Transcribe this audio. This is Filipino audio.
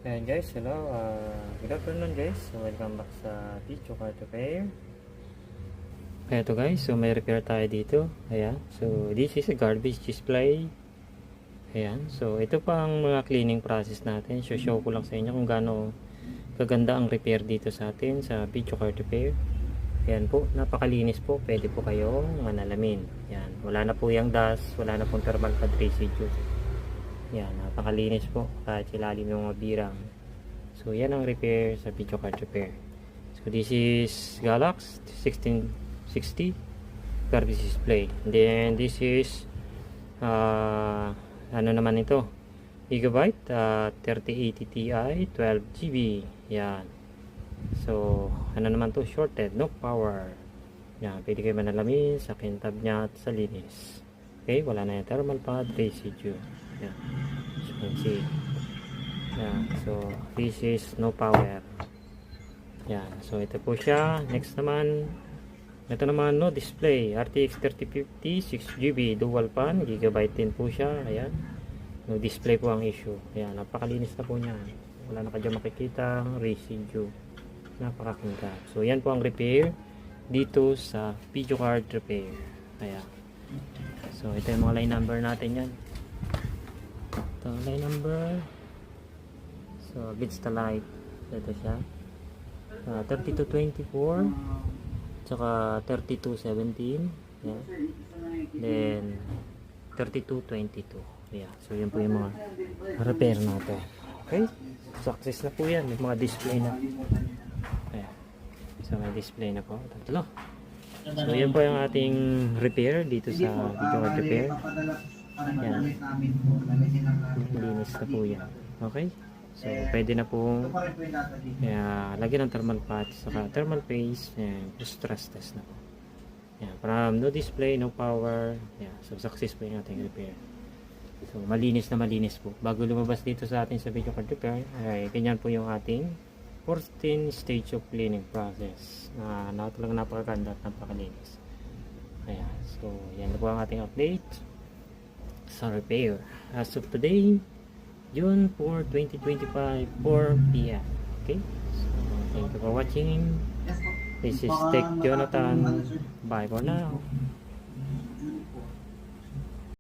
Ayan guys, hello. Good afternoon guys. So welcome back sa Picho Car Repair. Eto guys, so may repair tayo dito. Ayan. So this is a garbage display. Ayan. So ito pa ang mga cleaning process natin. So show ko lang sa inyo kung gaano kaganda ang repair dito sa atin sa Picho Car Repair. Ayan po, napakalinis po. Pwede po kayong manalamin. Ayan. Wala na po yung dust, wala na pong thermal pad residue. Yan, napakalinis po kahit ilalim yung mga birang. So yan ang repair sa Picho Car Repair. So this is Galax 1660 garbage display. And then this is ano naman ito, Gigabyte 3080 Ti 12GB. Yan. So ano naman to, shorted, no power. Yan, pwede kayo manalamin sa kintab niya at sa linis. Okay, wala na yung thermal pad residue. Yeah. So you can see. Yeah. So this is no power. Yeah. So ito po siya. Next naman, ito naman no display. RTX 3050 6GB dual pan, gigabyte din po siya. Ayan. No display po ang issue. Ayan, napakalinis na po niya. Wala na kayo makikita ang residue. Napakaganda. So yan po ang repair dito sa Picho Car Repair. Ayan. So ito yung mga line number natin yan. Ito line number. So bits to light. Ito siya. 3224 tsaka 3217. Yeah. Then 3222. Yeah. So yun po yung mga repair natin. Okay. Success na po yan. May mga display na. Ayan. So may display na po. Tatlo. So yan po yung ating repair dito sa Picho Car Repair. Yan. Linis na po yan. Okay. So pwede na po lagyan ng thermal patch saka thermal paste and stress test na po. Yan. From no display, no power. Yan. So success po yung ating repair. So malinis na malinis po. Bago lumabas dito sa ating sa Picho Car Repair, ay ganyan po yung ating 14 stage of cleaning process na talagang napakaganda at napakalinis. Ayan, so yan na po ang ating update sa repair as of today, June 4, 2025, 4 PM. Okay, so thank you for watching. This is Tech Jonathan. Bye for now.